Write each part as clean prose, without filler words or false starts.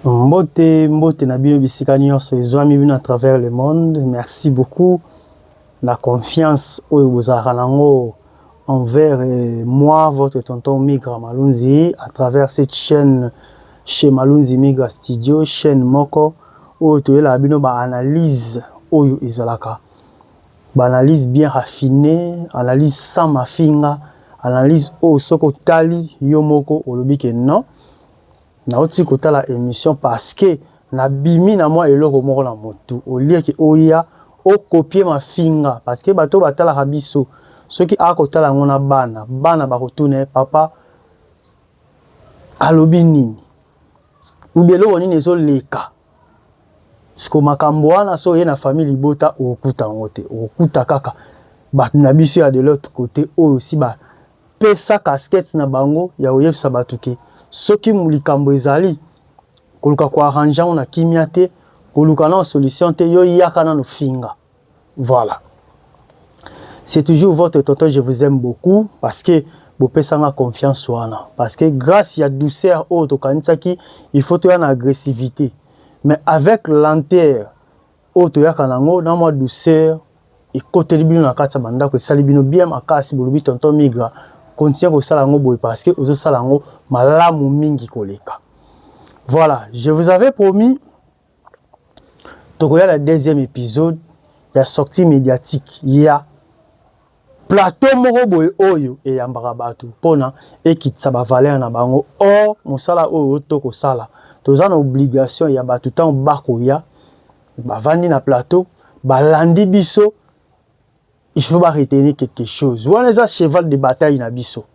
Mbote, mbote na bino bisika nyonso ezwami bino à travers le monde. Merci beaucoup la confiance oyo bozalaka nango envers moi, votre tonton Migra Malunzi, à travers cette chaîne chez Malunzi Migra Studio, chaîne moko oyo toyela bino ba analyse oyo ezalaka. Ba analyse bien raffinée, analyse sans mafinga, analyse oyo soko tali yo moko olobi ke non. Na oti kotala émission parce que na bimi na moi eloko moko na motu au lieu que oya o copier ma finga parce que bato batala rabiso ceux qui a kotala ngona bana ba retourner papa alobi nini ou bien lo nini ezo leka siko makambo wana so ye na famille bota okuta ngote okuta kaka bato na biso ya de l'autre côté oyo aussi ba pesa casquette na bango ya oyebisa bato ke soki mulikambo ezali koluka ko arranger on a kimiate koluka na solution te yo yaka na no finga. Voilà, c'est toujours votre tonton, je vous aime beaucoup parce que vous pesa ma confiance wana parce que grâce à douceur au to kanisaki il faut une agressivité mais avec lenteur au to ya kanango na moi douceur et côté libino na kata banda ko salibino bien makasi bolubi tonton Migra continue ko sala ngo boy parce que ozo sala ngo malamu mingi koleka. Voilà, je vous avais promis tokoya la deuxième épisode la sortie médiatique ya plateau moko boy oyo e yambaka bato pona e kitsa ba valeur na bango or mosala oyo toko sala toza na obligation ya bato tant bakoya ba vandi na plateau ba landi biso. Il faut pas retenir quelque chose. Voilà les cheval de bataille na biso.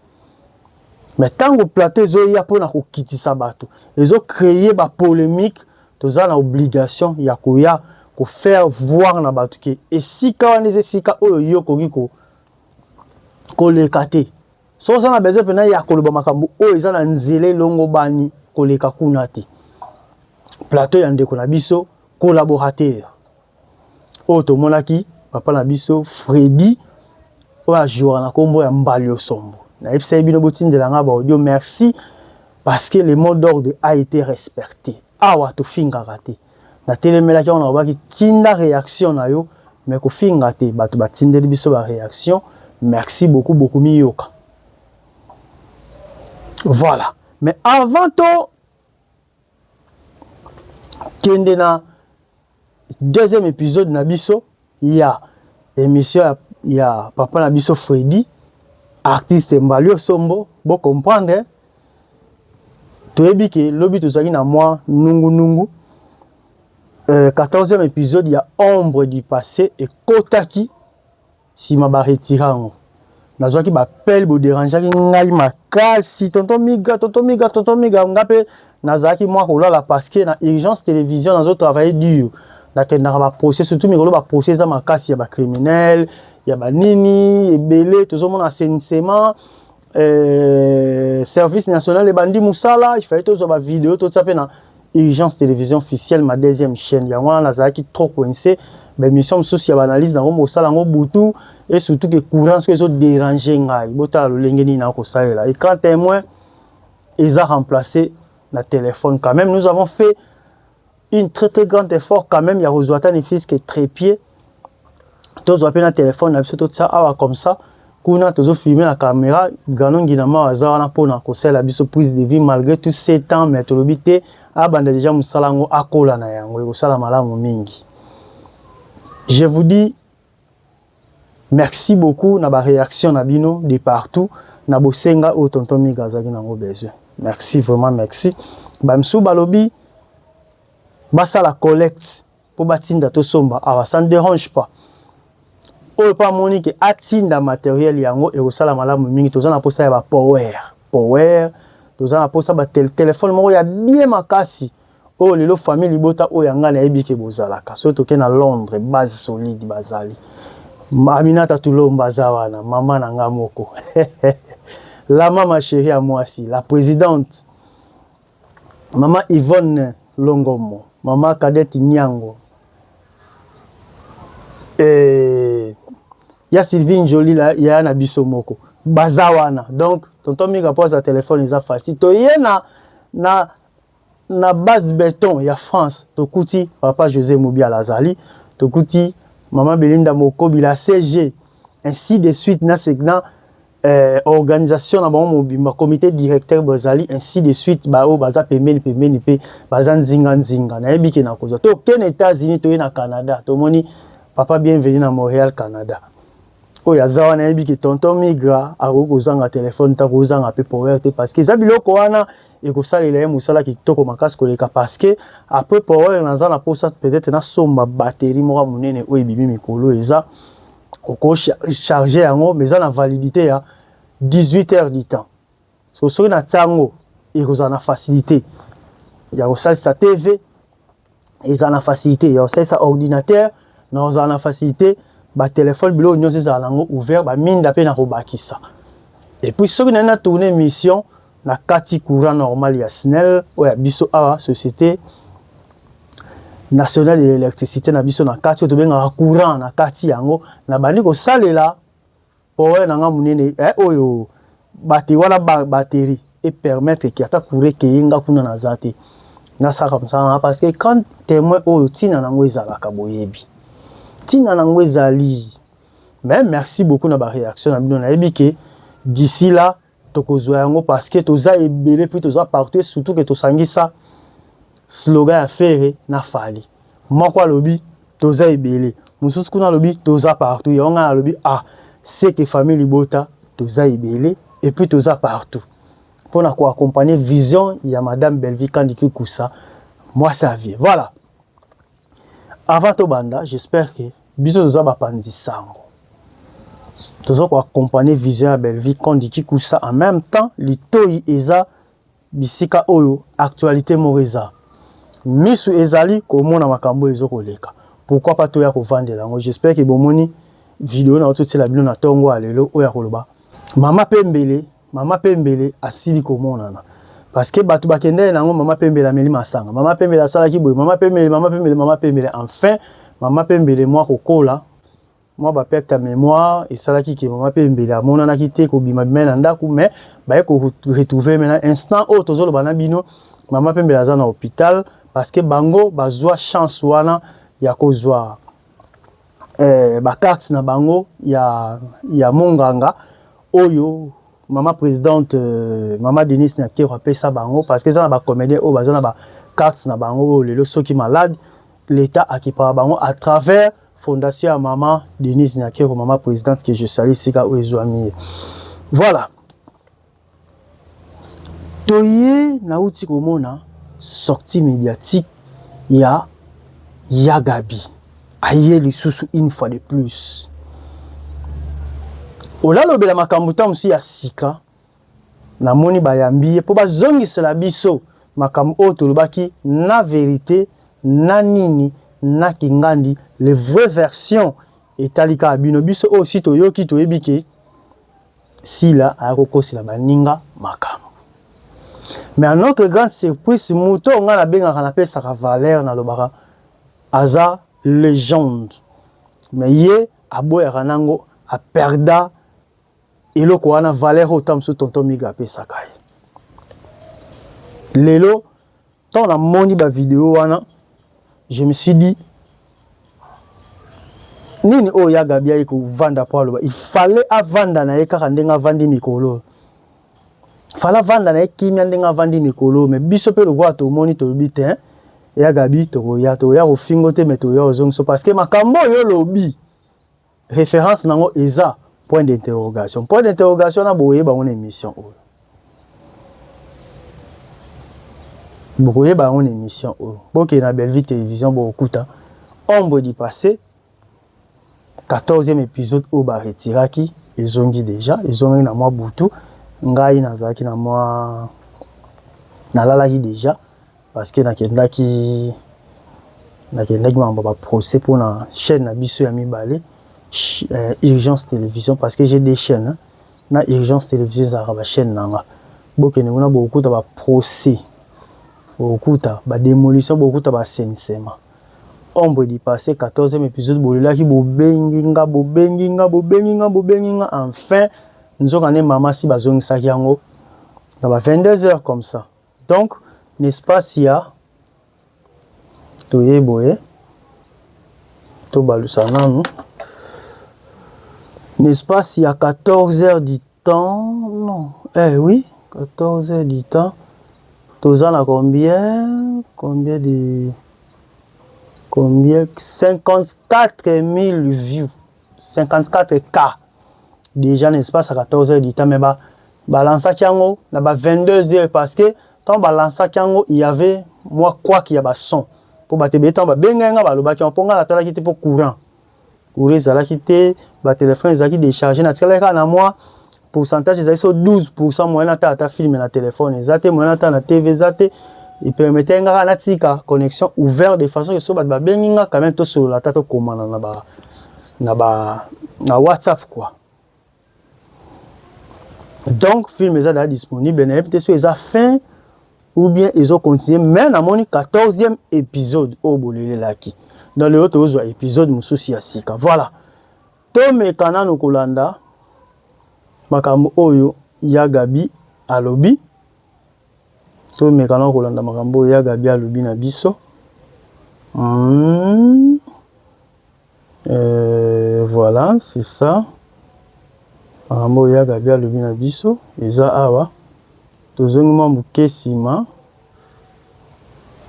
Mais tant que plateau zo ya pona ko kitisa bato, ils ont créé ba polémique, toza na obligation ya koya ko faire voir na bato ke esika wana esika oyo yo kokiko ko lekate. So ça na besoin pena ya koloba makambo oyo eza na nzele longo bani ko leka kuna te. Plateau ya ndeko na biso collaborateur. Oyo to monaki papa na biso Freddy oya jouer na kombo ya Mbali Osombo. Na epsa bino botindela nga ba audio merci parce que le mot d'ordre a été respecté. Awa to finga raté. Na telemela ki on a baki tinda réaction na yo mais ko finga te bato batindeli biso ba réaction. Merci beaucoup beaucoup miyoka. Voilà. Mais avant to kende na deuxième épisode na biso il y a émission il y a papa na biso Freddy artiste Mbali Osombo bon comprendre toyebi ke lobi tozaki na moi nungu 14e épisode il y a ombre du passé et kotaki si ma ba retirango nazwaki ba pelle bo dérangeaki ngai makasi tonton Migra ngape nazaki moi kolala parce que na urgence télévision nazo travailler dur. Nakendaka ba procès surtout mikolo ba procès za makasi ya ba criminel ya ba nini ebele tozomona assainissement service national et bandi musala il fallait tozo ba vidéo tout ça pe na urgence télévision officielle ma deuxième chaîne ya wana nazaki trop coincé ba émission souci ya ba analyse na ngo sala ngo butu et surtout que courant ce que déranger ngai bota lolenge ni na ko salela et quand témoin ils a remplacé la téléphone quand même nous avons fait une très grand effort quand même. Il y a Rosuatan et fils qui est trépied. Tous ont appelé un téléphone, tout ça, comme ça. Kuna tous ont filmé la caméra. Ganon Guinama Azara pour na conseil la biso prise de vie malgré tous ces temps. Mais tout l'obité a bande déjà musalango akola na yango. Musala malamu mingi. Je vous dis merci beaucoup na ba réaction na bino de partout. Na bosenga o tonton Migra zaki nango besoin. Merci vraiment merci. Bamsou balobi. Basa la collecte pour batinda to somba awa ça ne dérange pas o pas monique atinda matériel yango et osala malamu mingi tozana posa ya ba power tozana posa ba téléphone moko ya bien makasi o lelo famille libota o yanga na ebike bozalaka so toke na Londres base solide bazali Aminata Tulomba zawana maman na nga moko la maman chérie à moi aussi la présidente maman Yvonne Longomo Maman Kadette Nyango. Il y a Sylvine Jolie là, il y a Nabiso Moko. Bazawana. Donc, tonton Migra pose à téléphone, il a facile. To y na na base béton ya France tokuti papa José Mobia Lazali tokuti maman Belinda Mokobi la CG ainsi de suite na segna organisation na bango mobimba comité directeur Bozali ainsi de suite ba o baza pemeni pe baza nzinga na yebi ke na kozwa to ken États-Unis to na Canada to moni papa bienvenue na Montréal Canada oya zawa na yebi ke tonton migra akozanga téléphone ta kozanga pe power te parce que zabiloko wana et ko salela ye musala kitoko makasi koleka parce que après power na za na posa peut-être na somba batterie moko munene o ebimi mikolo eza ko charger yango mais ça na validité ya 18 heures du temps so so na tango et ko na facilité ya ko sa TV et ça na facilité ya sa ordinateur na za na facilité ba téléphone bilo nyonso za lango ouvert ba minda pe na ko bakisa et puis so na tourner mission na kati courant normal ya SNEL ou ya biso awa société nationale de l'électricité na biso na kati to benga courant na kati yango na bandi ko salela power na nga munene oyo batterie wala batterie et permettre ki ata courant ke yinga kuna na zate na ça comme ça parce que quand témoin oyo tina nango ezalaka boyebi tina nango ezali mais merci beaucoup na ba réaction na bino na yebi ke d'ici là tokozwa yango parce que toza ebele puis toza partout surtout que tosangisa slogan ya faire na fali moko alobi toza ebele mususu kuna alobi toza partout yonga alobi ah c'est que famille Libota toza ebele et puis toza partout pour na ko accompagner vision ya madame Belvi Kandiki Koussa moi ça vient voilà avant to banda j'espère que biso toza ba pandisango toza ko accompagner vision ya Belvi Kandiki Koussa en même temps litoi eza bisika oyo actualité moreza misu ezali komona makambo ezokoleka pourquoi pas toya ko vandela ngo j'espère que bomoni vidéo na ototi la bino na tongo alelo oya koloba mama pembele asili komona na parce que batu bakende nango mama pembele ameli masanga mama pembele asala ki boy mama pembele enfin mama pembele moi kokola moi ba perte ta mémoire et sala ki ke mama pembele amona na kite ko bima bimena ndaku mais ba ko retrouver maintenant instant o tozolo bana bino mama pembele azana hôpital parce que bango bazwa chance wana ya kozwa ba carte na bango ya monganga oyo mama présidente mama Denise na kero apesa bango parce que ça na ba comédien o bazana ba carte na bango lelo soki malade l'état akipa bango à travers fondation ya mama Denise na kero mama présidente que je salue sika o ezwami voilà toye na uti komona sortie médiatique ya Gabi aye lisusu une fois de plus ola lobela makambo tamusi ya sika na moni bayambi po bazongisela biso makambo oyo tolobaki na vérité na nini na kingandi les vraies versions etalika bino biso aussi toyoki toyebi ke sila ayakokosela baninga makambo. Mais à notre grande surprise, Mouto on a bien appelé sa valeur dans le bara. Aza légende. Mais yé abo eranango a perda et le quoi na valeur autant sous tonton miga pe sakai. Lelo tant la moni ba vidéo wana je me suis dit nini o ya Gabia iko vanda palo il fallait avanda na eka ndenga vandi mikolo. Fala vanda na ekimia ndenga vandi mikolo mais biso pe lokwa to moni to bite hein ya Gabi to ya ofingo te meto ya ozongso parce que makambo yo lobi référence nango eza point d'interrogation na boye ba on émission o boye ba on émission o boke na Belle-Vie télévision bo okuta ombre du passé 14e épisode au ba retiraki ezongi déjà ezongi na moi butu ngai nazaki na moi nalalaki déjà parce que nakendaki mambo ba procès pour na chaîne na biso ya mibale urgence télévision parce que j'ai des chaînes hein? Na urgence télévision za ba chaîne nanga bokene ngona bokuta ba procès bokuta ba démolition bokuta ba assainissement ombre du passé 14e épisode bolelaki bobenginga enfin nous avons maman si bazongisaki yango dans 22 heures comme ça donc n'est-ce pas, Sia? Toye boye. To balusana, non? N'est-ce pas, s'il y a 14 heures du temps? Non. Eh oui, 14 heures du temps. Tous en a combien? Combien de... Combien? 54 000 vues. 54 K. Déjà, n'est-ce pas, à 14 heures du temps. Mais balance Kiango, il y a 22 heures parce que quand balance Kiango, il y avait, moi, quoi qu'il y a son. Pour battre les temps, pour courant. Courant, ça quitté, le téléphone, ça qui déchargé. Na moi, pourcentage, ça 12% moins ta film na téléphone. Ça moins na TV, ça il permettait une connexion ouverte de façon que so bat benga quand même tout sur la tête commande na WhatsApp quoi. Donc film est disponible, peut-être sur les fin ou bien ils ont continué mais na moni 14e épisode au bolele laki. Dans le autre épisode mususi ya sika. Voilà. To me kanano kolanda makambo oyo ya Gabi alobi. To me kanano kolanda makambo oyo ya Gabi alobi na biso. Voilà, c'est ça. Makambo oyo ya Gabi alobi na biso eza awa. Tozonguma mukesima.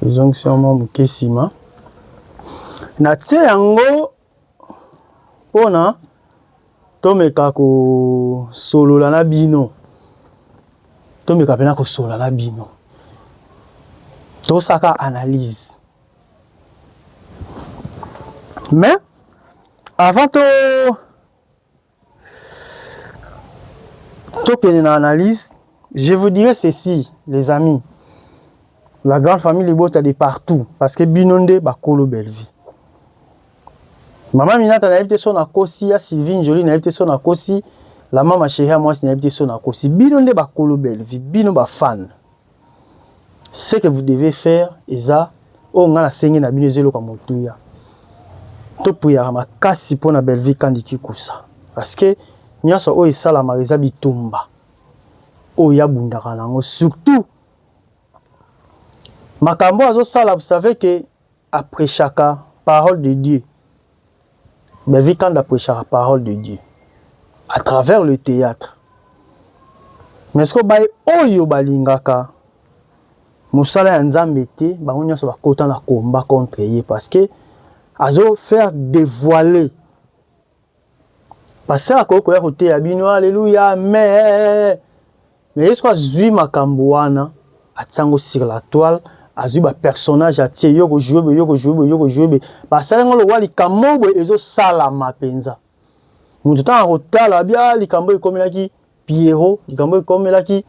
Tozonguma mukesima. Na tse yango pona tomeka ko solola na bino. Tomeka pena ko solola na bino. Tosaka analyse. Mais avant to kene na analyse, je vous dirais ceci les amis. La grande famille Libota de partout parce que binonde ba kolo belle vie. Maman Minata n'a été son akosi, ya Sylvine Jolie n'a été son akosi, la maman chérie moi n'a été son akosi. Bino de bakolo belle vie, bino ba fan. Ce que vous devez faire, eza, o nga la sengi na bino zelo ka motuya. To puya makasi po na belle vie kandi kikusa. Parce que nyasa o isala mariza bitumba. O ya bundaka nango surtout makambo azo sala, vous savez que après chaque parole de Dieu. Mais vu quand d'après la parole de Dieu, à travers le théâtre, mais ce que oyo balingaka, musala nzambete, ba onya so ba kota na combat contre ye parce que azo faire dévoiler. Parce que ko ya côté ya bino alléluia mais est-ce que zui makambo wana atsango sur la toile azui ba personnage atie yoko jouer basala ngolo wali kamobo ezo sala mapenza mutu ta rotala bia likambo ekomelaki Pierrot likambo ekomelaki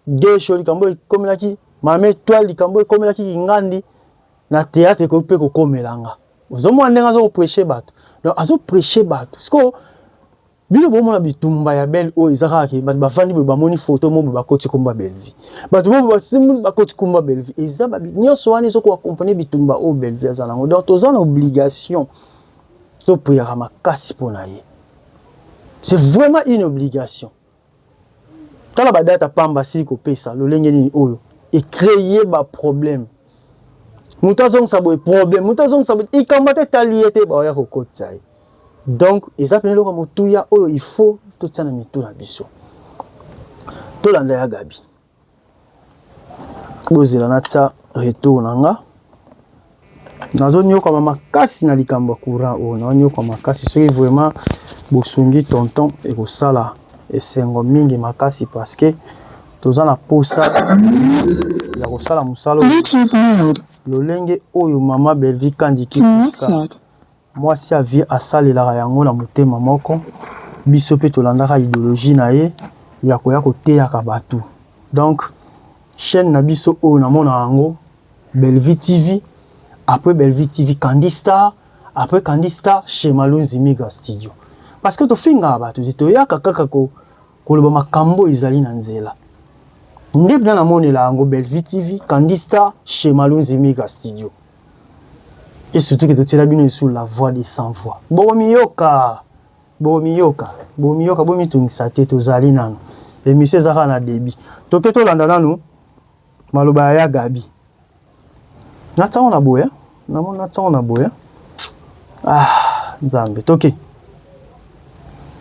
Gesho likambo ekomelaki Mame Toile likambo ekomelaki Ngandi na théâtre ko pe ko komelanga ozomo ndenga zo prêcher bato donc azo prêcher bato sko bino bomo na bitumba ya belle o izaka ki ba fandi ba moni photo mo ba koti komba belle vie ba to mo ba simu ba koti komba belle vie eza ba nyonso wani zo ko accompagner bitumba o belle vie azana donc to za na obligation to priera makasi pona ye c'est vraiment une obligation tala ba data pamba si ko pesa lo lenge ni oyo et créer ba problème mutazong sabo problème mutazong sabo ikambate taliete ba ya ko kotsai. Donc, ils appellent le comme Touya, oh, il faut tout ça, mais tout la biso. Tout l'année à Gabi. Vous avez un retour, nanga. Nazo comme ma casse na likamba courant, oh, nazo comme ma casse, c'est vraiment bosungi tonton et au sala et c'est un mingi ma casse parce que tous en a posa, il y a au sala musalo. Le lenge, oh, maman belvi kandiki ça. Moi si a vie à salela yango na motema moko biso pe tolandaka idéologie na ye ya koya kote ya kabatu. Donc chaîne na biso o na mona yango Bellevue TV, après Bellevue TV Candy Star, après Candy Star chez Malunzi Miga Studio. Parce que to finga batu to ya kaka ko loba makambo izali na nzela. Ndep na monela yango Bellevue TV Candy Star chez Malunzi Miga Studio. Et surtout que tu as bien sur la voix des sans voix. Bomiyoka, bomi tungisa te tozali nanu. Et monsieur Zara na débit. Donc to landana nous maloba ya Gabi natango na boya namona natango na boya nzambe toke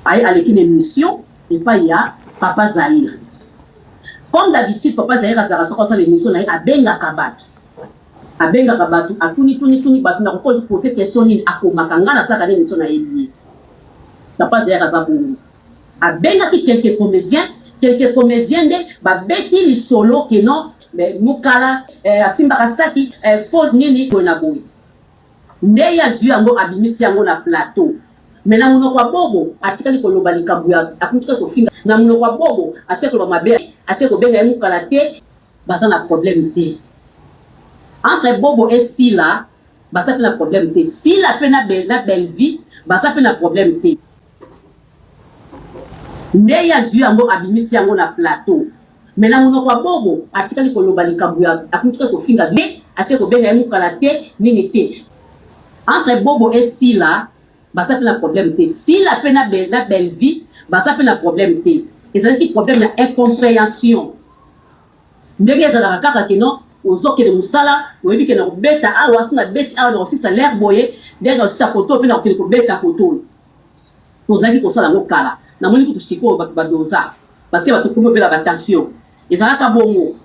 aye avec une émission et pas il y a Papa Zahir comme d'habitude Papa Zahir a sa l'émission na abenga kabatu atuni batu na ko poser question ni akomakanga na saka l'émission na yebi Papa Zahir a sa bongo abenga ki quelques comédiens de ba beti li solo que non mais mukala asimba kasaki faute nini ko na boy nde ya zui yango abimisi yango na plateau mais na muno kwa bobo atikali ko loba likambu ya akutika ko finga na muno kwa bobo atikali ko mabe atikali ko benga mukala te baza na problème te entre bobo et Sila baza pe na problème te Sila pe na belle vie baza pe na problème te nde ya zui yango abimisi yango na plateau mais na muno kwa bobo atikali ko loba likambu ya akutika ko finga te atikali ko benga mukala te nini te entre bobo et Sila basa pe na problème te Sila pe na belle vie basa pe na problème te ezalaki problème na incompréhension ndenge ezalaka kaka ke non ozokende mosala oyebi ke na kobeta awa asi na beti awa na kosisa l'air boye ndenge na kosisa koto pe na kokende kobeta koto tozalaki kosala yango kala namoni kutu sikoyo bato badoza parce que bato komi opela batension ezalaka bongo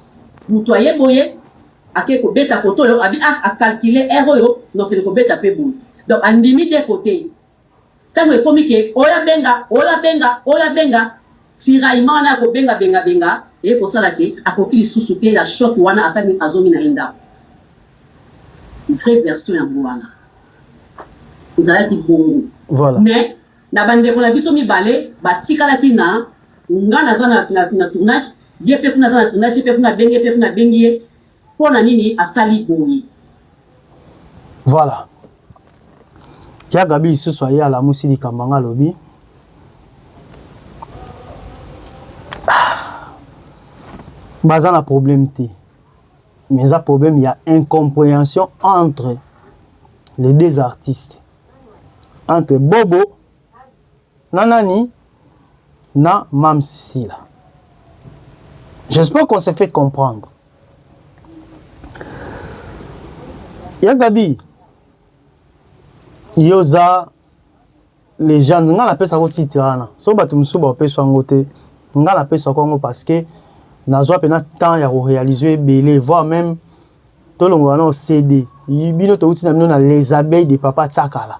moto aye boye ake kobeta koto oyo abi acalcule air oyo na kokende kobeta pe boye donc andimi de côté tango ekomi ke oya benga tiraillement na ko benga et kosala ke akoki lisusu te la shot wana asani azomi na enda vraie version yango wana ezalaki bongo voilà mais na bandeko na biso mibale batikalaki na nga naza na tournage ye pe kuna za na tournage pe kuna bengi ye pona nini asali boye voilà ya Gabi lisusu aye ala musili kambanga lobi baza na problème te mais ça problème il y a incompréhension entre les deux artistes entre Bobo Nanani na Mam Sila. J'espère qu'on s'est fait comprendre. Ya Gabi yoza les gens nga na pesa ko titrana so batu musuba pe so ngote nga na pesa ko ngo parce que nazwa pena temps ya réaliser belé voire même tolongo na CD bino to uti na bino na les abeilles de Papa Tsakala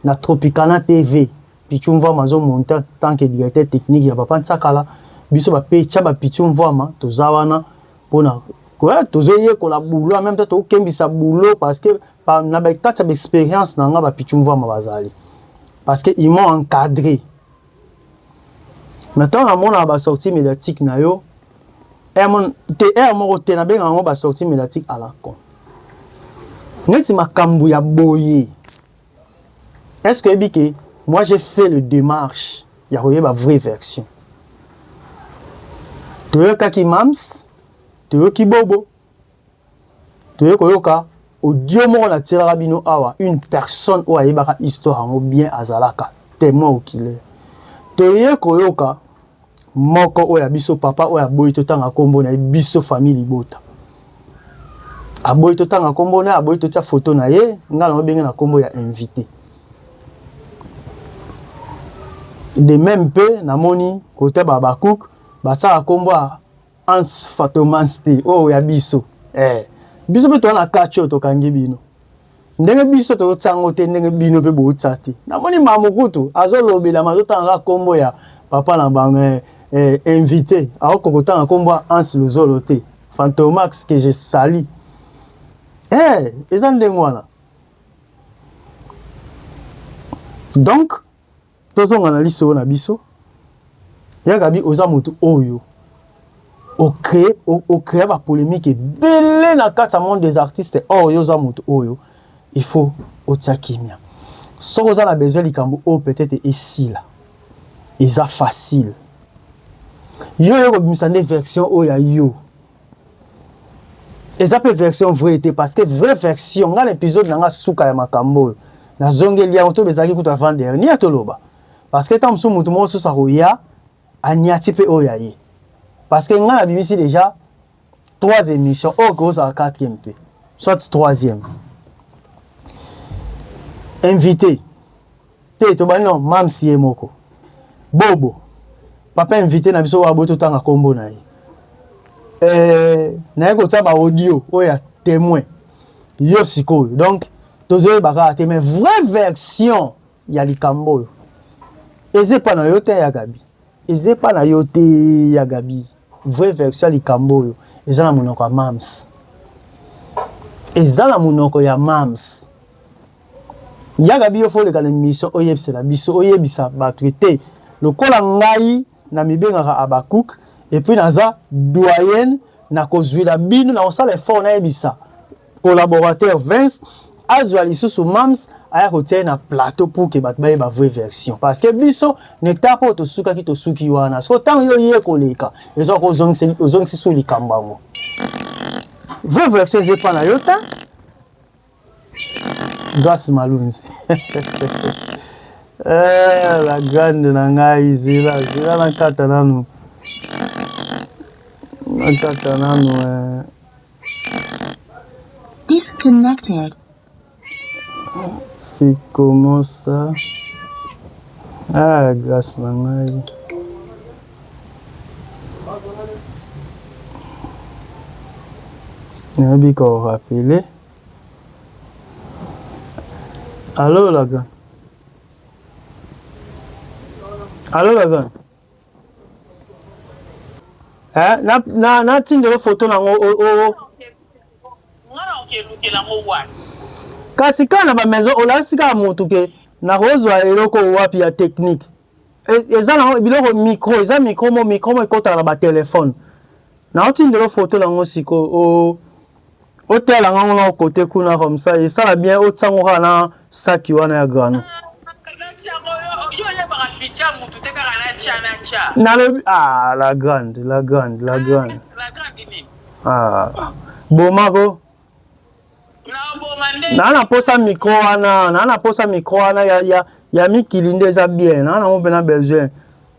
na Tropicana TV pichumva mazo monta tant que directeur technique ya Papa Tsakala biso ba pecha ba pichumva ma to zawana pona quoi tozoye ko la boulot en même temps to kembisa boulot parce que na ba kata ba expérience na nga ba pichumva ma bazali parce que ils m'ont encadré maintenant na mona ba sortie médiatique na yo mon te na benga ngo ba sortie médiatique à la con neti makambu ya boye est-ce que biki moi j'ai fait le démarche ya koyeba vraie version toyoka ki Mams toyoki Bobo toyoka audio moko na tiraka bino awa une personne o ayebaka histoire ngo bien azalaka témoin oculaire toyoka moko oya biso papa oya boyi totanga kombo na biso famille libota aboyi totanga kombo na aboyi totia photo na ye ngala no benga na kombo ya invité de même peu na moni côté baba cook bataka kombo a Ans Fatomanste o ya biso biso pe to na kacho to kangi bino ndenge biso to tsango te ndenge bino pe bo tsati na moni mamukutu azolobela mazotanga kombo ya papa na bango invité à Kokotanga combat Ans Lozolo te Fantomax que je sali donc tous on analyse na biso ya Gabi oza mutu oyo o créer ba polémique belé na kata monde des artistes oyo oza mutu oyo il faut otakimia so oza na besoin likambo o peut-être ici là eza facile yo ko misande version o ya yo eza pe version vraie te parce que vraie version nga l'épisode nga suka ya makambo na zongeli ya to bezaki kuta avant dernier toloba parce que tant musu mutu mo so sa roya aniati pe o ya ye parce que nga na bimisi déjà 3 émissions. Oh, gros, à 4e P. Soit 3e. Invité. Te non, mam si moko. Bobo. Papa invité na biso wa boto tanga kombo na ye. Na ko taba audio oya témoin. Yo siko. Donc tozo baka te mais vraie version ya likambo. Eze pa na yo te ya Gabi. Eze pa na yo te ya Gabi. Vraie version likambo yo. Eza na monoko ya mams. Eza na monoko ya mams. Ya Gabi yo fole kana mission oyebisela biso oyebisa batraité. Lokola ngai na mibengaka Abakouk et puis naza doyenne na kozwila bino na osala effort na yebisa collaborateur Vince azwa lisusu mams aya kotia na plateau pour que bato bayeba vraie version parce que biso nekta po tosukaki tosuki wana so tant yo ye koleka ezo kozongisi su likambo yango vraie version ezepa na yo ta Grace Malunzi la grande nangai zila na kata nanu Disconnected. C'est comment ça? Ah, Grace nangai. Nabi ko rappeler. Allô la gars. Allô la gars. Na tindelo photo na o kasi kana ba maison olasika mutu ke na kozwa eloko wapi ya technique eza na biloko micro eza micro mo ekota na ba téléphone na tindelo photo na ngo siko o tela ngo na côté kuna comme ça et ça la bien o tsango na saki wana ya grano ah la grande ah bomako na posa micro wana ya mikili ndeza bien na mo bena besoin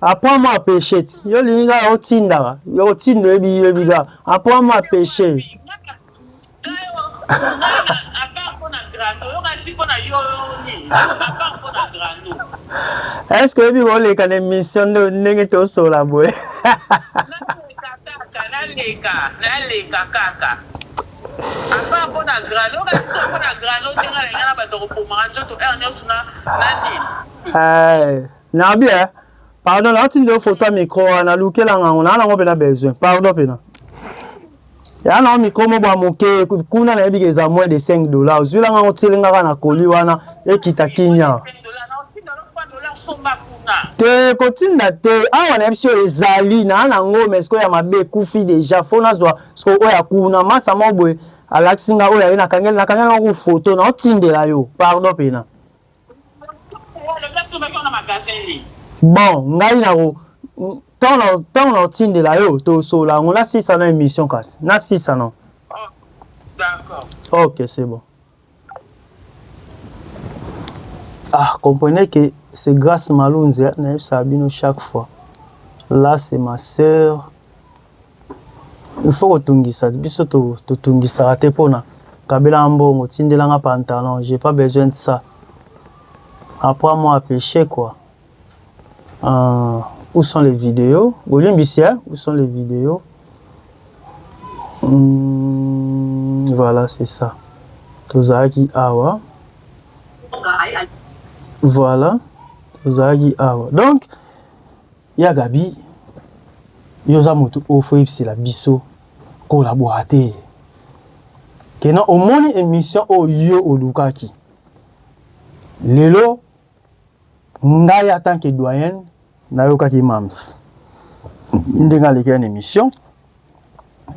après moi pêcher yo linga otinda yo tindo ebiga après moi pêcher est-ce que vous voulez qu'on ait mission de négatif sur la boue? Non bien. Pardon, là tu dois photo micro, on a looké là, on a besoin. Pardon, pena. Ya na micro mo ba moke kuna na ebi za moins de $5. Zula nga otilinga na koli wana ekita kinya. Te kotinda te awa na episode ezali na ngo mesko ya mabe kufi deja fona zwa sko oya kuna masa mobwe alaxinga oya na kangela ku photo na otindela yo pardon pena. Bon ngai na ko tant on tindela yo to so la on a 6 ans émission kasi na 6 ans. D'accord. OK, c'est bon. Ah, comprenez que c'est Grace Malunzi, Naïf Sabino chaque fois. Là, c'est ma sœur. Il faut que tu ça. Biso tu ça raté pour na. Kabela mbongo, tindela nga pantalon, j'ai pas besoin de ça. Après moi à pêcher quoi. Où sont les vidéos? Olymbicien, où sont les vidéos? Voilà, c'est ça. Tozaki awa. Voilà. Tozaki awa. Donc, ya Gabi, yoza mutu ofo c'est la biso collaborateur. Kena au moni émission o yo olukaki. Lelo ngai en tant que doyen na yokaki mams. Ndenga leki une émission.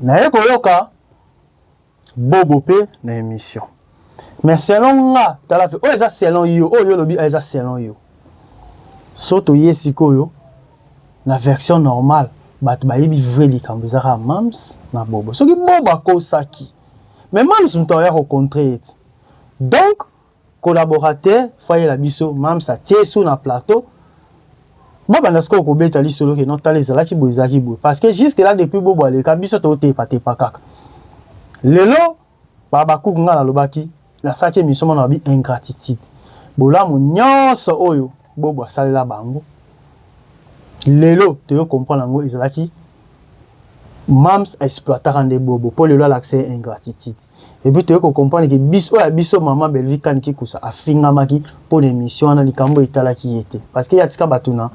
Na yeko yoka bobo pe na émission. Mais selon nga tala fait eza selon yo lobi eza selon yo. Soto yesiko yo na version normale bat bayibi vrai likambo ezaka mams na bobo. Soki bobo akosaki. Mais mams mtoya ko contrer. Donc collaborateur foyer la biso mams a tie sous na plateau. moi bandasko ko beta li solo ke non tali zala ki bozaki bo parce que jusque là depuis bobo ale ka biso to te pa kaka lelo ba ku nga la lobaki la saki mission na bi ingratitude bola mo nyonso oyo bobo salela bango lelo te yo comprendre ngo izalaki mams exploitera des bobo pour lelo l'accès ingratitude et puis te yo comprendre que biso maman Belvi kan ki kusa afinga maki pour l'émission na likambo itala ki était parce que ya tika batuna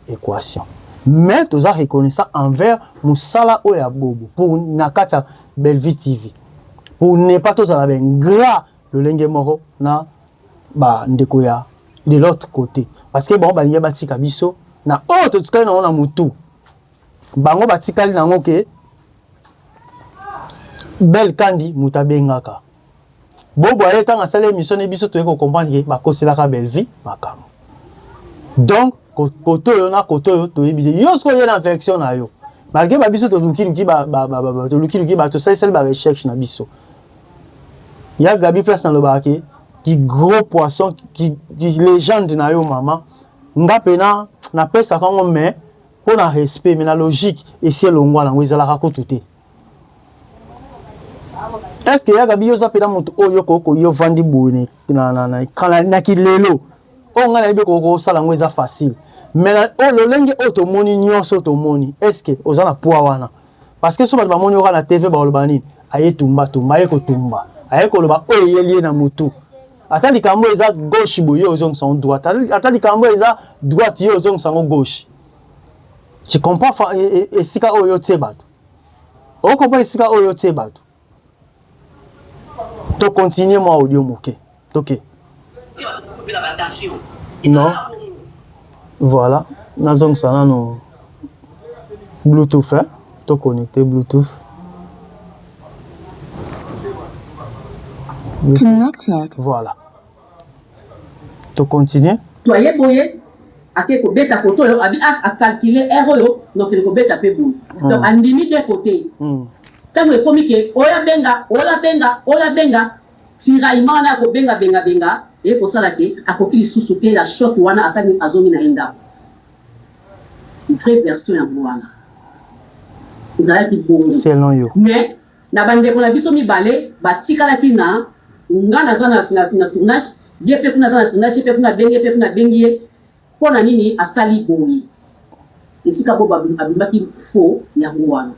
équation mais tu as reconnaissant envers musala oya bobo pour nakata Belvi TV pour ne pas tous à ben gras le lenge moko na ba ndeko ya de l'autre côté parce que bon ba linga batika biso na to tika na mutu bango batikali nango ke bel kandi mutabengaka bobo ale tanga sala émission ne biso to ko comprendre ke ba koselaka Belvi makam donc koto yo na koto yo to yebi yo so yena infection na yo malgré ba biso to luki ba to sel ba recherche na biso ya Gabi place na lobaki qui gros poisson qui légende na yo maman nga pena na pesa kango mais pour na respect mais na logique et c'est longwa na ngwezala ka kotuté est-ce que ya Gabi yo za pena mutu oyo ko yo vandi bone na kilelo on nga na ibe ko sala ngweza facile mais le lenge automoni nyonso automoni est-ce que ozana poa wana parce que so ba moni ora na TV ba olobani aye tumba aye ko tumba aye ko loba oyo lié na mutu atali kambo eza gauche boyo ozong son droite atali kambo eza droite yo ozong sango gauche tu comprends et sika oyo tsebato on comprend sika oyo tsebato to continuer moi audio moké OK non voilà nazong sana no Bluetooth hein to connecter Bluetooth voilà to continuer to ye boye ake ko beta koto yo abi a calculer erreur yo donc ko beta pe boye donc andimi de côté tango e komi ke ola benga tiraillement na ko benga et ko sala ke akokili susu te la shot wana asani azomi na enda vraie version ya wana izalaki bongo selon yo mais na bande ko na biso mi balé batikala kina ngana zana na tournage ye pe kuna zana tournage pe kuna bengi pona nini asali boyi esika bo babimaki faux ya wana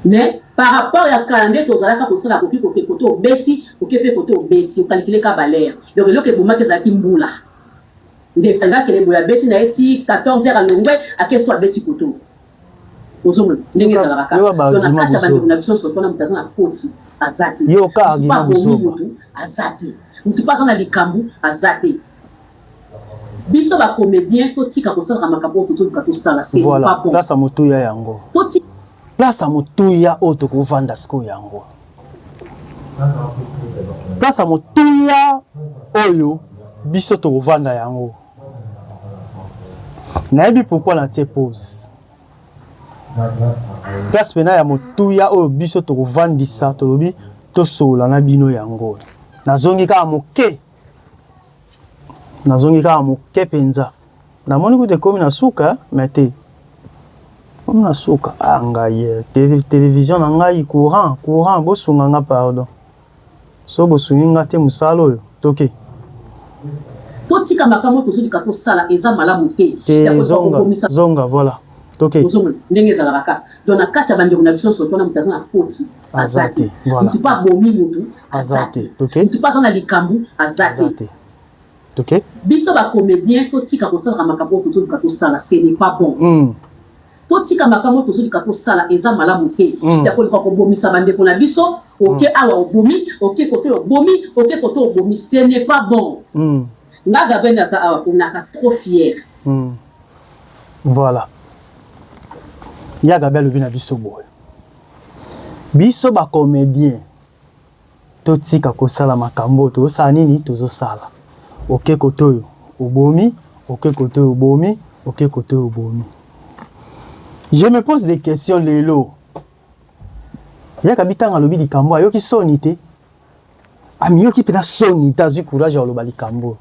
mais par rapport à calendrier tozalaka kosala koki koto beti okepe koto beti calculer ka balère donc le que boma kezaki mbula ndesanga kele boya beti na eti 14h à longwe ake soit beti koto ozomwe ndenge zalaka donc na kata bande na biso sotona mutazana faute azati yo ka argument biso azati mutu pas na likambu azati biso ba comédien to tika kosala makambo to to sala c'est pas bon là ça motuya yango place à motuya auto ko vanda sko yango place à motuya oyo biso to vanda yango nayebi pourquoi na tie pause place pena ya motuya oyo biso to vandisa to lobi to sola na bino yango nazongi ka moke penza namoni ko te komi na suka mete on a suka ngai télévision na ngai courant bosunga nga pardon so bosungi nga te musalo oyo toke to tika makambo to sudi ka to sala eza malamu te zonga voilà toke ndenge za la donc na kacha bande na biso so tona mutazana faute azati voilà tu pas bomi mutu azati toke tu pas na likambu azati toke biso ba comédien to tika ko sala makambo to sudi ka to sala ce n'est pas bon to tika makambo to sudi ka to sala eza malamu te ya ko ko bomisa bande ko na biso OK awa obomi OK côté obomi OK côté obomi ce n'est pas bon ngaga benda sa awa on a trop fier voilà ya Gabriel Lubina biso boy biso ba comédien to tika ko sala makambo to sala nini tozo sala OK côté obomi OK côté obomi OK côté obomi. Je me pose des questions lelo. Ya kabita ngalobi likambo ayoki sonité. Ami yoki pena sonité azu courage aloba likambo.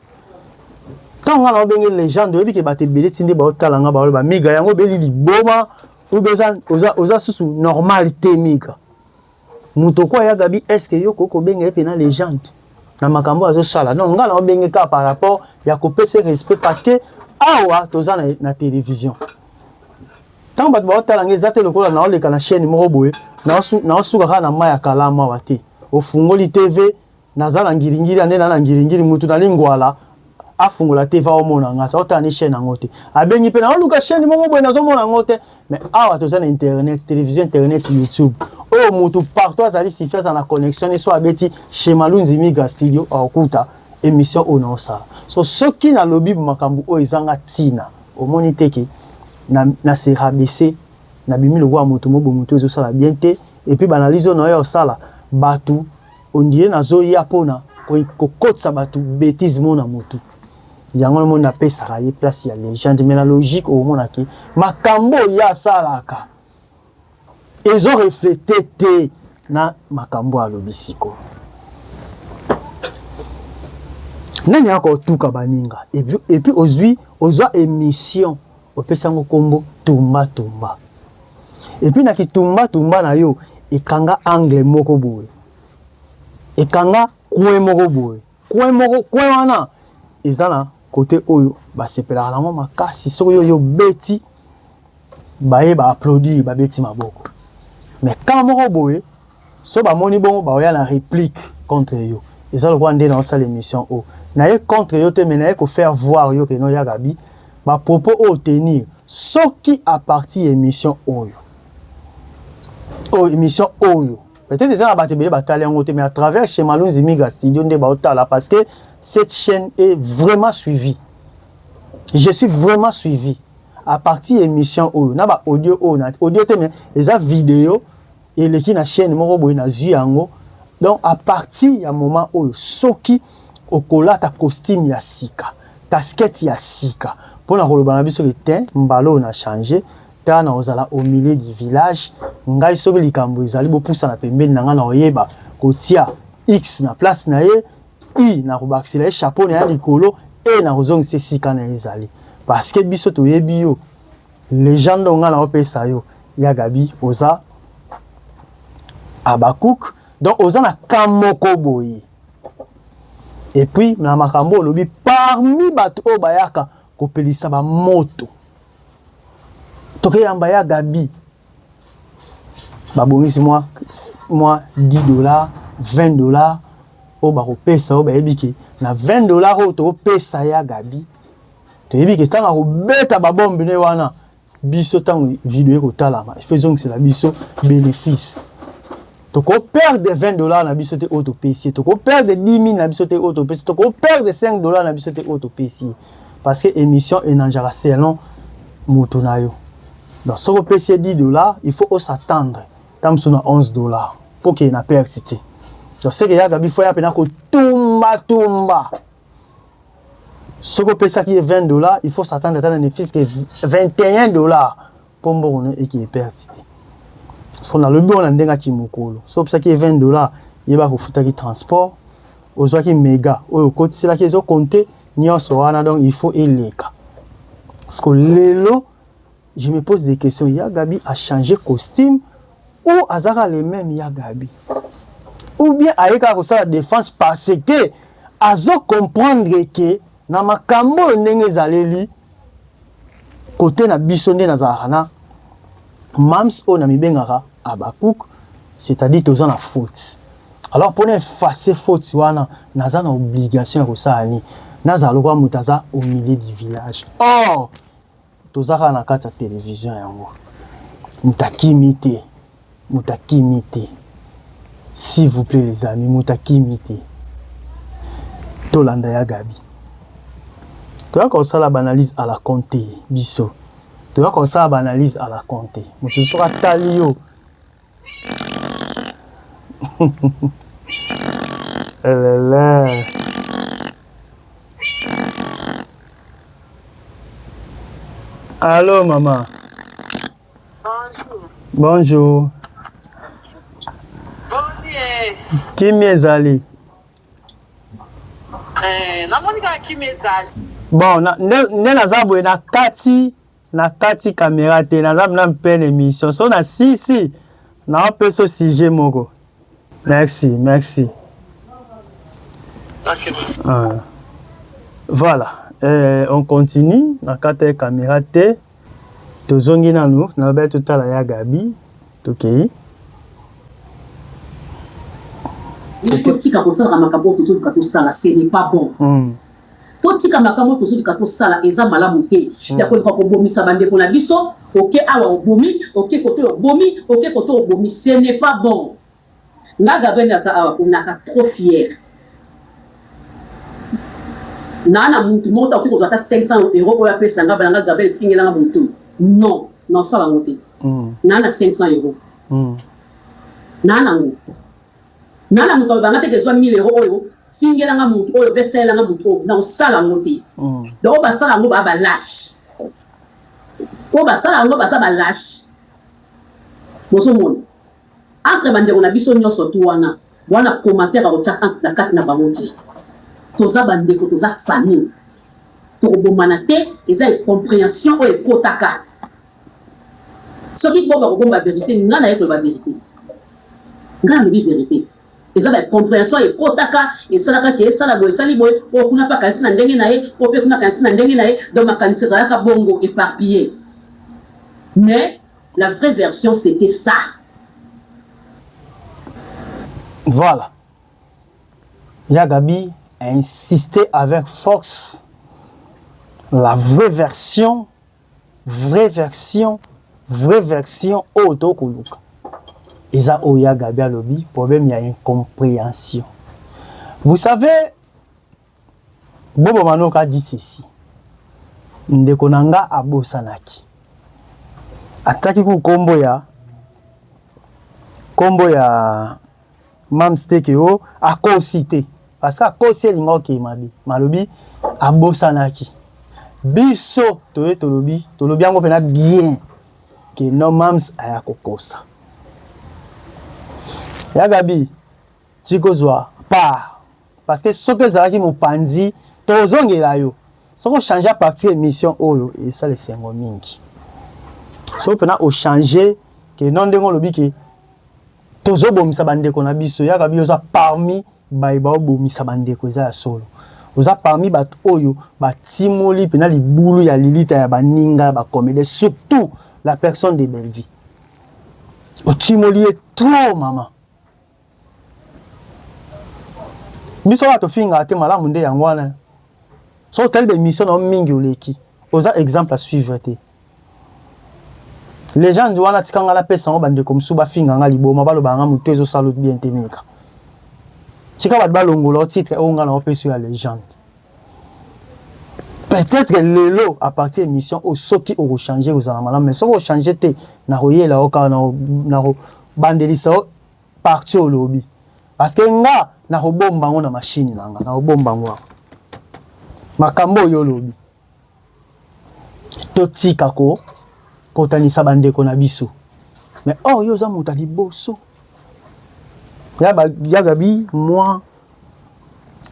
Tant on a une légende, il y a des bébés qui ont été talanga ba miga yango beli liboma ou oza sous normalité miga. Mutoko ya gabi est-ce que yo koko benga pena légende na makambo azo sala. Non ngala benga ka par rapport ya ko pese respect parce que awa toza na télévision. Tant ba talanga ezate lokola na oleka na chaîne moko boye na osuka na maya kalama wate. Ofungoli TV nazala ngiringiri ane na ngiringiri mutu na lingwala afungola TV omona ngata otani chaîne ngote abengi pe na oluka chaîne moko boye nazo mona ngote mais awa toza na internet télévision internet YouTube o mutu partout azali si faire na connexion et soit abeti chez Malunzi Miga studio akuta émission ono ça so soki na lobby makambu o ezanga tina omoni teke na se rabaisser na bimi lo wa mutu mo mutu ezo sala bien te et puis banalizo no yo sala batu on dirait nazo ya pona ko kotsa batu bêtise mona mutu yango le monde appelle ça la place ya légende mais la logique au monde qui makambo ya salaka ils ont reflété te na makambo a lobisiko nani yako tuka baninga et puis ozwa émission opesango kombo tumba et puis na ki tumba na yo ekanga angle moko boye ekanga coin moko boye coin wana ezana côté oyo ba sepela la mama makasi soko yo beti ba applaudir ba beti maboko mais quand moko boye so ba moni bon ba oya la réplique contre yo ezala le rwanda dans sa émission o na ye contre yo te mais na ye ko faire voir yo que no ya gabi ba propos au tenir soki à partir émission oyo émission oyo peut-être les gens abattent bien bataille en mais à travers chez Malunzi Miga studio de Baotala parce que cette chaîne est vraiment suivie. Je suis vraiment suivi à partir émission oyo na ba audio te mais les vidéo et les qui na chaîne moko boy na zuyango donc à partir ya moment oyo soki okola ta costume ya sika casquette ya sika pour na koloba na biso le teint mbalo na changer tana ozala au milieu du village ngai soki likambo ezali bo poussa na pembeni na nga na oyeba kotia X na place na ye I na kobakisela ye chapeau na ya likolo e na kozongisa esika na ezali parce que biso toyebi yo légende nga na opesa yo ya gabi oza Abakouk donc oza na kamoko boye et puis na makambo lobi parmi bato o bayaka kopelisa ba moto toke yamba ya gabi babongisi moi $10 $20 o ba kopesa o ba yebiki na $20 o to pesa ya gabi to yebiki tanga ko beta ba bombe ne wana biso tango vidéo ko talama faisons que c'est la biso bénéfice to ko perdre $20 na biso te auto PC to ko perdre 10,000 na biso te auto PC to ko perdre $5 na biso te auto PC parce que émission enanjara selon moto na yo. Donc, si on peut payer $10, il faut s'attendre. Comme si on a $11 pour qu'il y ait une percité. Je sais qu'il y a des fois que tumba. Si on peut payer $20, il faut s'attendre à un bénéfice qui est $21 pour qu'on ait une percité. Parce qu'on a le bon endroit qui est mokolo. Si on peut payer $20, il y a un transport. Aux autres qui méga. Au côté c'est là qu'ils ont compté. Donc il faut élever. Parce que l'élo je me pose des questions. Yagabi a changé costume ou Azara le même Yagabi? Ou bien Aïka a la défense parce que Azo comprendre que na makambo ndenge zaleli côté na bisonde na Zahana Mams o na mibengaka Abakouk c'est-à-dire toza na faute. Alors pour effacer faute wana naza na obligation ko ça ani naza lokwa mutaza au milieu du village. Oh tozaka na kati ya télévision yango mutakimite s'il vous plaît les amis mutakimite tolanda ya gabi toya kosala banalise à la compte biso toya kosala banalise à la compte moto soka tali yo elele allô maman. Bonjour. Bonjour. Bonjour. Qui m'est allé? Namonika qui m'est allé. Bon, ne nazabu na kati caméra te nazabu na mpene émission. So na si na peu so sujet moko. Merci. Ok. Voilà. On continue na kati caméra te. Tozongi nanu na ba tout à la Gabi. OK. Totika kosala makambo tozoka tosala ce n'est pas bon. Totika makambo tozoka tosala eza malamu te. Ya ko kobomisa bandeko na biso, OK awa obomi, OK koto obomi, OK koto obomi, ce n'est pas bon. Na Gaben ya sa awa onaka trop fier. Nana muntu mota ko kozata 500 € ko ya pesa ngaba na Gaben tingela na muntu. Non, non ça va monter. Nana 500 €. Nana mutu bangate ke 1000 € oyo fingela nga mutu oyo besela nga mutu na osala ngoti do ba sala ngo ba lâche ko ba sala ngo ba sa ba lâche boso mon entre bandeko na biso nyoso tu wana commentaire ko tsaka na kati na bangoti toza bandeko toza famille to bomana te eza compréhension oyo kotaka soki bomba ko bomba vérité ngana yeko ba vérité ngana bi vérité. Et ça, la compréhension est kotaka, et ça, la kake, ça, la boye, ça, li boye, ou kuna pa kansi na ndenge na ye, ou pe kuna kansi na ndenge na ye, donc ma kansi ka bongo éparpillé. Mais la vraie version, c'était ça. Voilà. Yagabi a insisté avec force. La vraie version, Otokuluka. Eza Oya Gabi a lobby, problème il y a une incompréhension. Vous savez, Bobo Manok a dit ceci. Ndekonanga abosanaki. Ataki ku kombo ya Mamstekeo a cité parce que a cité lingo ke mabi. Malobi abosanaki. Biso tolobi yango pena bien que no Mams aya kokosa. Ya Gabi, tikozwa part parce que ce que zalaki mopanzi tozongela yo. Soko changer à partir émission oyo et ça le sengo mingi. So pena o changer que non ndengo lobi ke tozo bomisa bandeko na biso ya Gabi oza parmi baiba bomisa bandeko za solo. Oza parmi bat oyo ba timoli pena libulu ya lilita ya baninga ba comédie surtout la personne de belle vie. O timoli est trop maman. Biso la to finga te malamu nde yangwana. So tel des missions en mingi oleki. Oza exemple à suivre te. Les gens doivent tika la pesa ngo bande comme suba finga nga liboma balo banga mutu ezo salo bien temeka. Tika ba balongola titre o nga na opesu ya légende. Peut-être que lelo à partir émission au soki o changer aux alamala mais so o changer te na hoyela o ka na bandelisa parti au lobby. Parce que nga na bomba ngo na machine nanga na bomba ngo. Makambo yo lobi. Totika ko kotanisa bandeko na biso. Mais oh yo za muta liboso. Ya Gabi, moi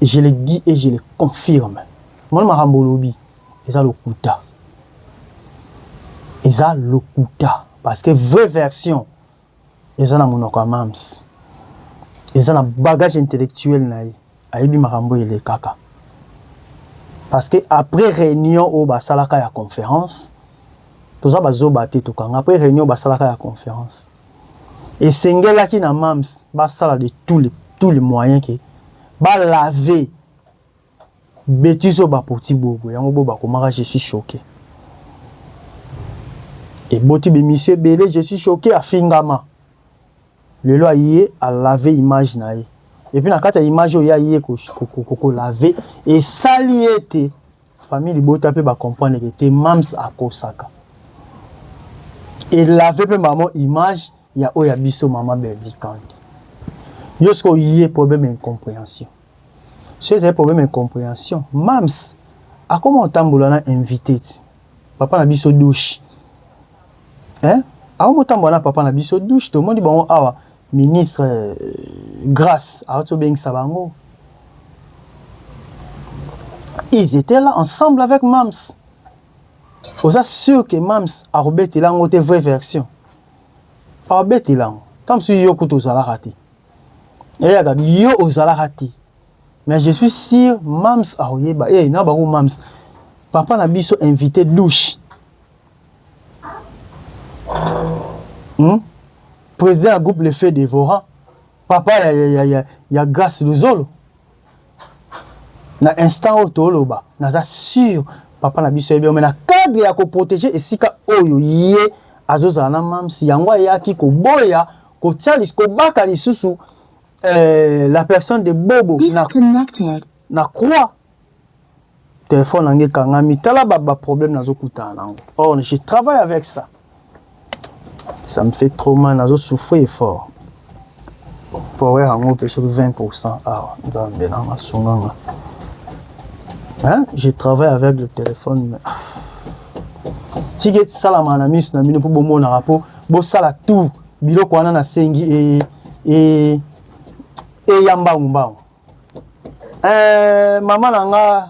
je le dis et je le confirme. Moi makambo lobi eza lokuta. Eza lokuta parce que vraie version eza na monoko Mams. Eza na bagage intellectuel na ye. Ayebi makambo ele kaka. Parce que après réunion au basalaka ya conférence, tout ça bazobate to kanga après réunion basalaka ya conférence. Et sengela ki na Mams basala de tous les moyens que ba laver bêtiso ba poti bobo yango boba komaka je suis choqué. Et boti be monsieur belé je suis choqué à fingama. Le loi yé a laver image na ye. Et puis, quand il image il y a lavé et ça li était famille libota peut ba comprendre que te Mams à Kosaka. Et laver pe maman image il y a oya biso maman Belvikand. Yosko y a problème incompréhension. C'est un problème incompréhension. Mams a comment tamboulana invité papa na biso douche. Hein? A comment tamboulana papa na biso douche tout le monde dit bon awa ministre grâce à Otobeng Sabango. ils étaient là ensemble avec Mams. Vous êtes sûr que Mams a rebêté là une vraie version. A rebêté là. Tant que yo kuto zala raté. Et ya gabi yo ozala raté. Mais je suis sûr Mams a oyeba. Eh na ba ko Mams. Papa na biso invité douche. Président du groupe Le Fait Dévorant. Papa ya grâce le zolo. Na instant otoloba. Na sûr papa na biso ebe mais na cadre ya ko protéger esika oyo ye azozala na Mams yango ya ki ko boya ko chalis ko baka lisusu la personne de Bobo na croix téléphone ngé kangami tala ba problème nazo kutana nango. Or je travaille avec ça. Ça me fait trop mal nazo souffrir fort. Pour un peu sur 20%. Ah, hein? Je travaille avec le téléphone. Si tu as ça, tu as pour bon rapport, bon ça la tout, bilo kwa na sengi et yamba umba. Maman nanga,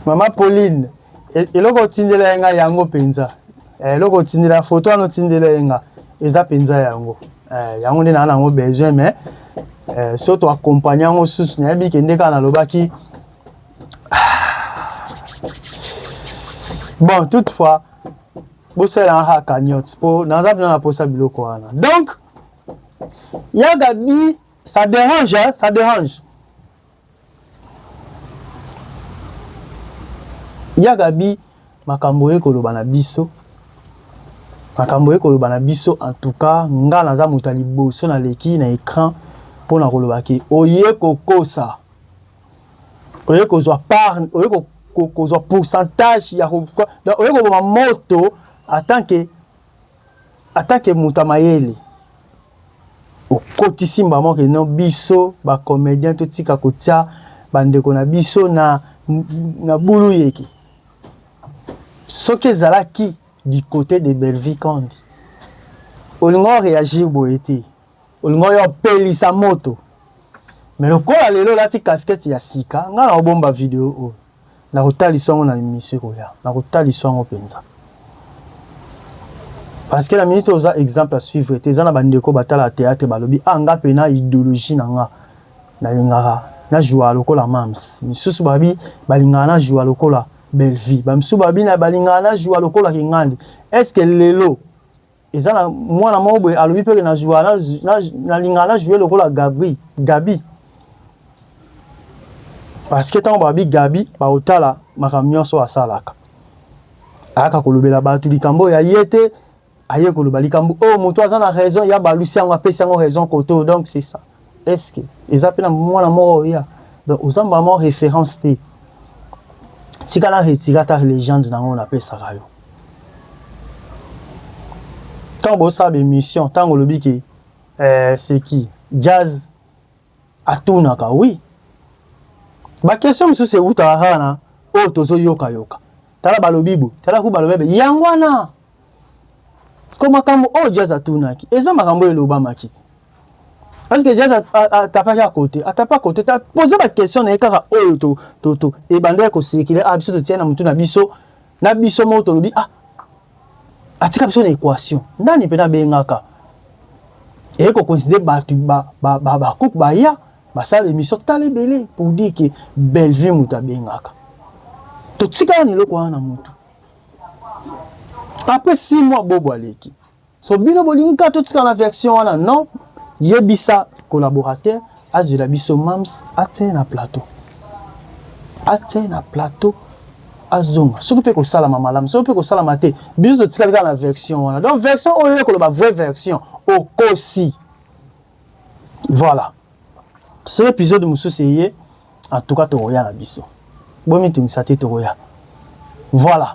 maman Pauline, et loko tindela nga yango penza. Loko tindela photo no tindela nga, eza penza yango. Yango nde na ngo besoin mais surtout accompagnant au sous na bi kende kana lobaki. Bon, toutefois, bossé en ha cagnotte pour dans la possible biloko wana. Donc, ya gabi ça dérange, hein, ça dérange. Ya gabi makambo ekoloba na biso. Makambo ekoloba na biso en tout cas nga naza muta liboso na leki na écran pour na koloba ki oye kokosa. Oye kozwa part, oye kozwa pourcentage ya ko oye ko moto en tant que muta mayele. O kotisi mbamo ke no biso ba comédien to tika kotia bandeko na biso na bulu yeki. Soki ezalaki du côté de Belleville Kandi. Olingo réagir boété. Olingo yo pelisa moto. Mais le kola lelo lati casquette ya sika, nga na bomba vidéo o. Na kotali songo na émission ko ya. Na kotali songo penza. Parce que la ministre oza exemple à suivre, tes ana bandeko batala théâtre balobi anga pena idéologie nanga. Na lingara, na joua lokola Mams. Misusu babi balingana na joua lokola Belleville. Bamsu babi na balingana joua lokola Kingandi. Est-ce que lelo ezana mwana mobwe alobi pe na joua na lingana jouer lokola Gabi. Parce que tant babi Gabi ba otala makamyo so asalaka. Aka kolobela batu likambo ya yete aye koloba likambo oh moto azana raison ya balusi yango apesi yango raison koto donc c'est ça. Est-ce que ezapena mwana moko ya donc ozamba mo référence té. Tikala retira ta légende nango na pesa rayo. Tant bo sa émission tant lobi ki c'est qui jazz atunaka oui. Ba question musu c'est uta hana o tozo yoka. Tala balobibo, tala ku balobebe yangwana. Comment kambo o jazz atunaki. Eza makambo eloba makiti. Parce que jazz t'as pas à côté, à pas côté, t'as posé la question na ekaka o to e bandé ko circuler abiso to tiena mutu na biso moto lobi atika biso na équation. Ndani pena bengaka. Et ko considérer ba coupe ba ya ba ça l'émission tale belé pour dire que Belleville muta bengaka. To tika ni loko wana mutu. Après 6 mois bobo aleki. So bino bolinga to tika na version wana non, yebisa collaborateur azula biso Mams ate na plateau. Ate na plateau azonga. Soki pe ko sala malamu, soki pe ko sala mate, biso to tika na version wana. Donc version oyo ko ba vraie version au kosi. Voilà. Ce épisode musu seye en tout cas to roya na biso. Bomi tumisa te to roya. Voilà.